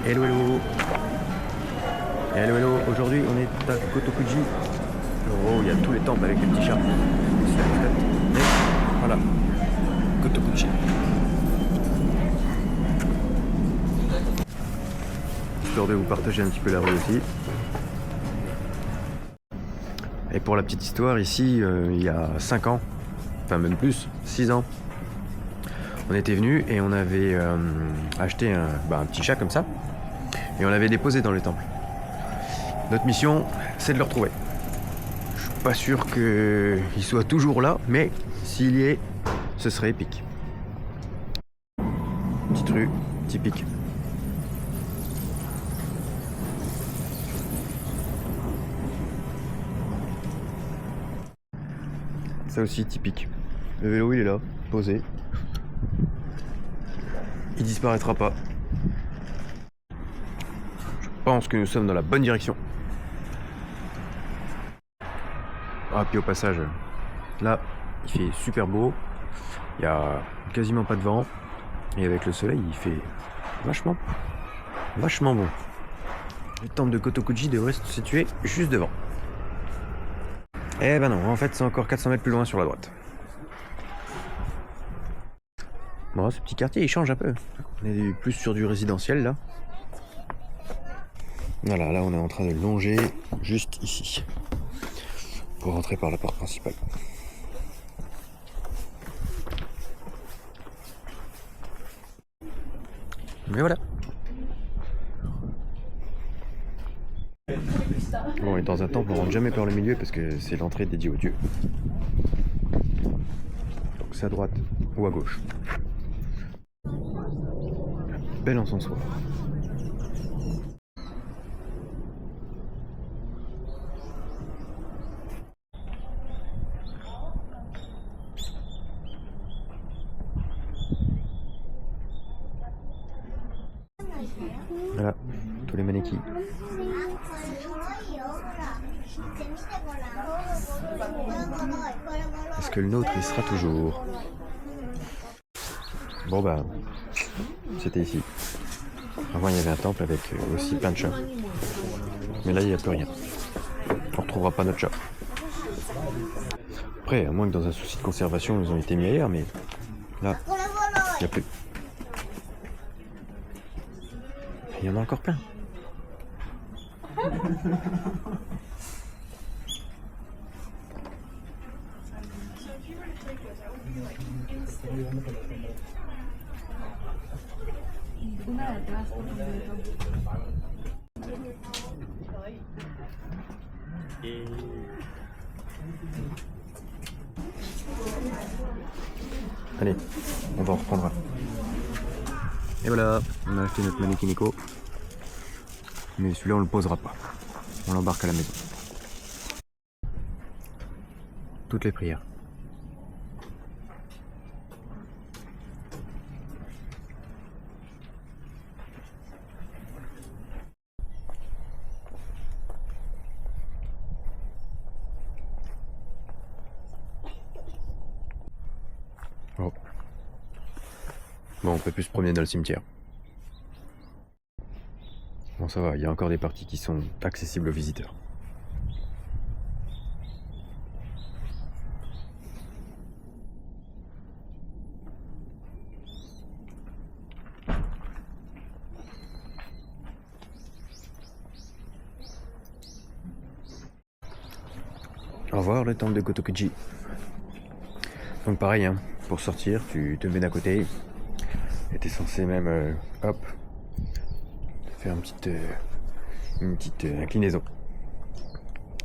Hello hello. Hello hello, aujourd'hui on est à Gotokuji. Oh, il y a tous les temples avec les petits chats. Mais voilà, Gotokuji. Histoire de vous partager un petit peu la rue aussi. Et pour la petite histoire, ici, il y a 5 ans, enfin même plus, 6 ans, on était venus et on avait acheté un petit chat comme ça, et on l'avait déposé dans le temple. Notre mission, c'est de le retrouver. Je suis pas sûr qu'il soit toujours là, mais s'il y est, ce serait épique. Petite rue typique. Ça aussi typique. Le vélo il est là, posé. Il disparaîtra pas. Je pense que nous sommes dans la bonne direction. Ah, puis au passage, là, il fait super beau. Il y a quasiment pas de vent. Et avec le soleil, il fait vachement bon. Le temple de Gotokuji devrait se situer juste devant. Eh ben non, en fait, c'est encore 400 mètres plus loin sur la droite. Bon, ce petit quartier, il change un peu. On est plus sur du résidentiel, là. Voilà, là, on est en train de longer juste ici. Pour rentrer par la porte principale. Mais voilà. Bon, on est dans un temple, on rentre jamais par le milieu parce que c'est l'entrée dédiée aux dieux. Donc c'est à droite ou à gauche. Bel encensoir. Voilà, tous les mannequins. Est-ce que le nôtre il sera toujours? Bon bah, c'était ici. Avant il y avait un temple avec aussi plein de chats. Mais là il n'y a plus rien. On retrouvera pas notre chat. Après, à moins que dans un souci de conservation ils ont été mis ailleurs, mais là, il n'y a plus. Il y en a encore plein. Allez, on va en reprendre un. Et voilà, on a acheté notre mannequin Nico. Mais celui-là on le posera pas. On l'embarque à la maison. Toutes les prières. Oh. Bon, on peut plus se promener dans le cimetière. Bon, ça va, il y a encore des parties qui sont accessibles aux visiteurs. Au revoir le temple de Gotokuji. Donc pareil, hein, pour sortir, tu te mets d'un côté. Et t'es censé même, hop, faire une petite inclinaison.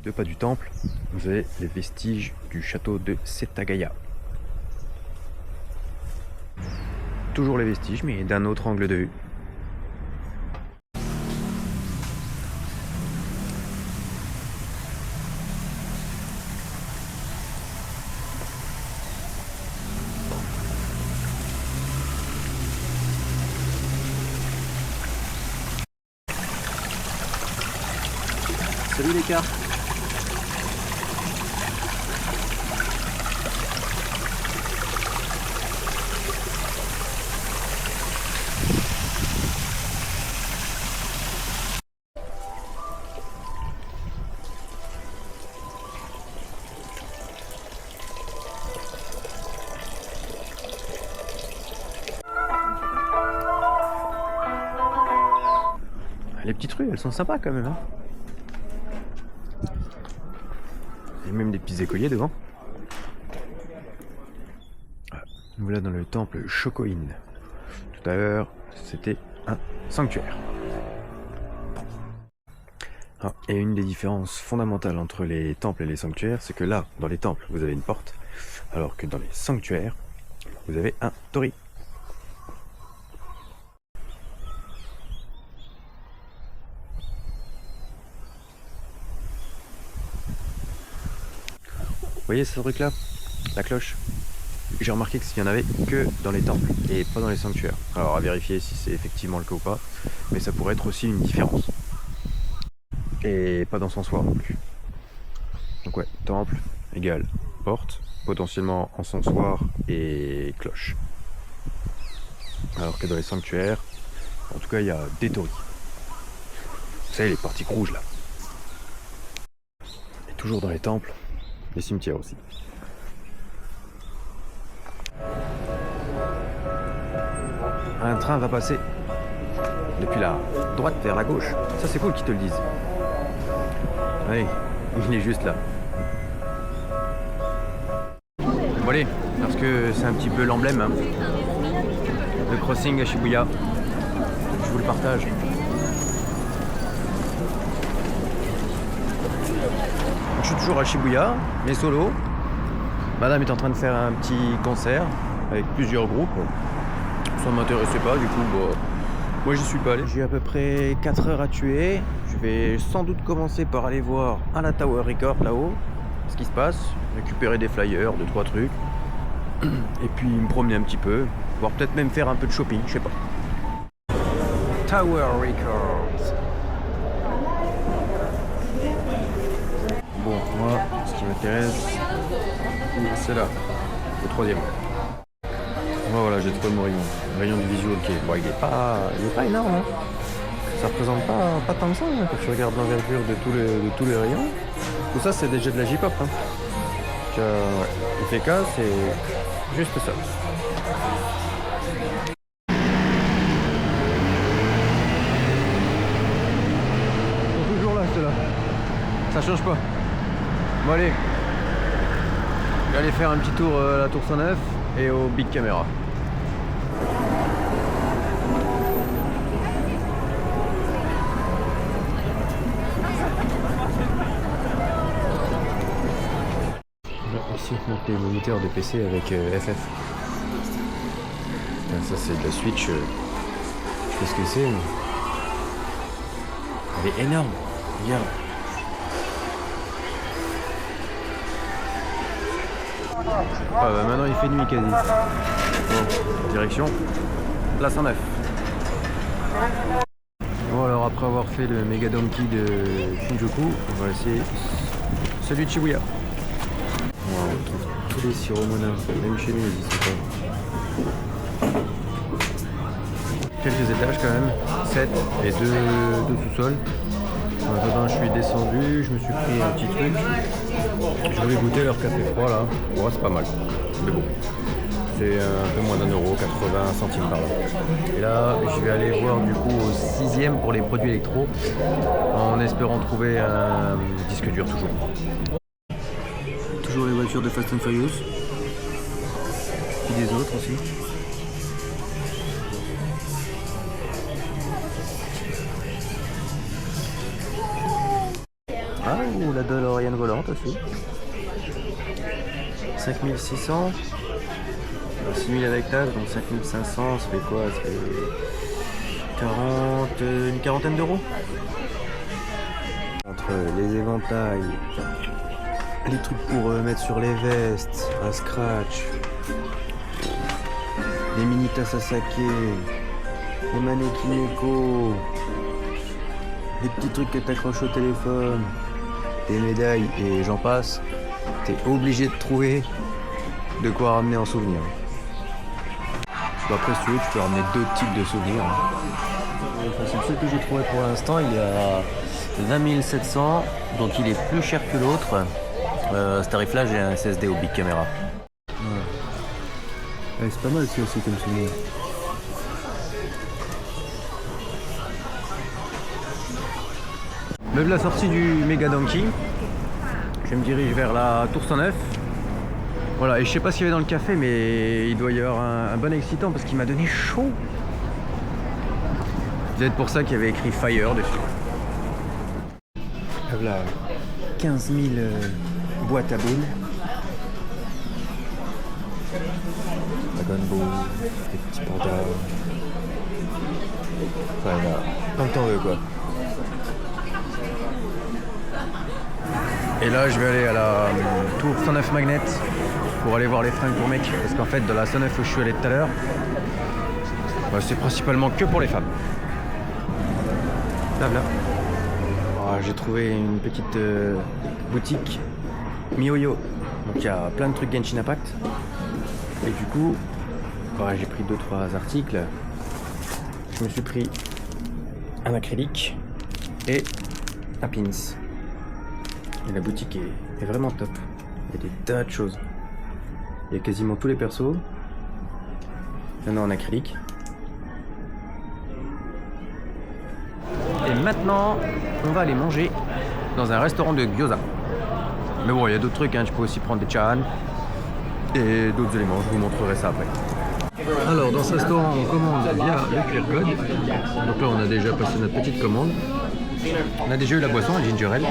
2 pas du temple, vous avez les vestiges du château de Setagaya. Toujours les vestiges, mais d'un autre angle de vue. Salut les gars. Les petites rues, elles sont sympas quand même. Hein. Il y a même des petits écoliers devant. Voilà dans le temple Shokoin. Tout à l'heure, c'était un sanctuaire. Ah, et une des différences fondamentales entre les temples et les sanctuaires, c'est que là, dans les temples, vous avez une porte, alors que dans les sanctuaires, vous avez un torii. Vous voyez ce truc là? La cloche? J'ai remarqué qu'il n'y en avait que dans les temples et pas dans les sanctuaires. Alors à vérifier si c'est effectivement le cas ou pas, mais ça pourrait être aussi une différence. Et pas d'encensoir non plus. Donc ouais, temple égale porte, potentiellement encensoir et cloche. Alors que dans les sanctuaires, en tout cas il y a des torii. Vous savez les parties rouges là. Et toujours dans les temples, les cimetières aussi. Un train va passer depuis la droite vers la gauche. Ça c'est cool qu'ils te le disent. Oui, il est juste là. Bon allez, parce que c'est un petit peu l'emblème. Hein. Le crossing à Shibuya. Je vous le partage. Je suis toujours à Shibuya, mais solo. Madame est en train de faire un petit concert avec plusieurs groupes. Ça ne m'intéressait pas, du coup, bon, moi j'y suis pas allé. J'ai à peu près 4 heures à tuer. Je vais sans doute commencer par aller voir à la Tower Record là-haut ce qui se passe, récupérer des flyers, 2-3 trucs, et puis me promener un petit peu, voire peut-être même faire un peu de shopping, je sais pas. Tower Records. Bon, moi, ce qui m'intéresse, c'est là, le troisième. Moi, voilà, j'ai trouvé mon rayon. Le rayon du visual qui est... Bon, il est pas énorme. Hein. Ça représente pas tant que ça hein, quand tu regardes l'envergure de tous les rayons. Tout ça, c'est déjà de la J-pop. Hein. Ouais. FK, c'est juste ça. Ils sont toujours là, ceux-là. Ça change pas. Bon, allez. Je vais aller faire un petit tour à la Tour 109 et au Big Camera. Ici, les moniteurs de PC avec FF. Ça, c'est de la Switch. Je sais ce que c'est. Mais... elle est énorme. Regarde. Ah bah maintenant il fait nuit quasi. Bon, direction la 109. Bon alors après avoir fait le Mega Donkey de Shinjuku, on va essayer celui de Shibuya. Wow, on trouve tous les Siromona, même chez nous ils n'existent pas. Quelques étages quand même, 7 et 2 sous-sols. Dedans je suis descendu, je me suis pris un petit truc. Je voulais goûter leur café froid là. Bon, c'est pas mal. Mais bon. C'est un peu moins d'1 euro, 80 centimes par là. Et là, je vais aller voir du coup au 6e pour les produits électro. En espérant trouver un disque dur toujours. Toujours les voitures de Fast and Furious. Et des autres aussi. Ah, ou la DeLorean volante aussi. 5600. 6000 avec taxe, donc 5500, ça fait quoi? Ça fait une quarantaine d'euros. Entre les éventails, les trucs pour mettre sur les vestes, à scratch, les mini tasses à saké, les manekineko, les petits trucs que t'accroches au téléphone, des médailles et j'en passe, t'es obligé de trouver de quoi ramener en souvenir. Bon, après si tu veux, tu peux ramener d'autres types de souvenirs. Enfin, c'est le seul que j'ai trouvé pour l'instant, il est à 20 700, donc il est plus cher que l'autre. Ce tarif-là, j'ai un SSD au Big Camera. Ouais. C'est pas mal ça aussi comme souvenir. Me voilà sorti du Méga Donkey. Je me dirige vers la Tour 109. Voilà, et je sais pas ce qu'il y avait dans le café, mais il doit y avoir un bon excitant parce qu'il m'a donné chaud. C'est peut-être pour ça qu'il y avait écrit Fire dessus. Voilà, 15 000 boîtes à boules. Dragon Ball, des petits pandas. Enfin, voilà, comme t'en veux quoi. Et là, je vais aller à la Tour 109 Magnet pour aller voir les fringues pour mecs. Parce qu'en fait, dans la 109 où je suis allé tout à l'heure, bah, c'est principalement que pour les femmes. Là, là. J'ai trouvé une petite boutique MiYoYo. Donc il y a plein de trucs Genshin Impact. Et du coup, j'ai pris 2-3 articles. Je me suis pris un acrylique et un pins. Et la boutique est vraiment top. Il y a des tas de choses. Il y a quasiment tous les persos. Il y en a en acrylique. Et maintenant, on va aller manger dans un restaurant de gyoza. Mais bon, il y a d'autres trucs, hein. Tu peux aussi prendre des chan et d'autres éléments. Je vous montrerai ça après. Alors, dans ce restaurant, on commande via le QR code. Donc là, on a déjà passé notre petite commande. On a déjà eu la boisson, un ginger ale.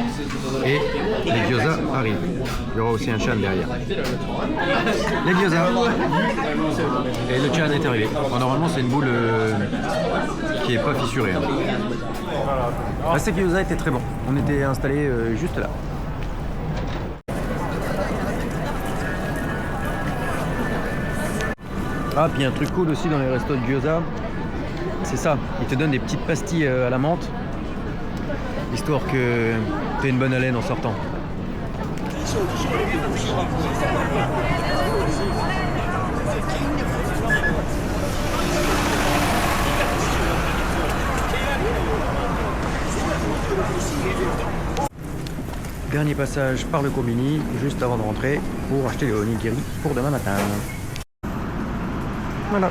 Et les gyoza arrivent. Il y aura aussi un chan derrière. Les gyoza. Et le chan est arrivé. Bon, normalement, c'est une boule qui est pas fissurée. Hein. Ces gyoza étaient très bons. On était installés juste là. Ah, puis un truc cool aussi dans les restos de gyoza, c'est ça. Ils te donnent des petites pastilles à la menthe, histoire que tu aies une bonne haleine en sortant. Dernier passage par le combini, juste avant de rentrer, pour acheter les onigiri pour demain matin. Voilà.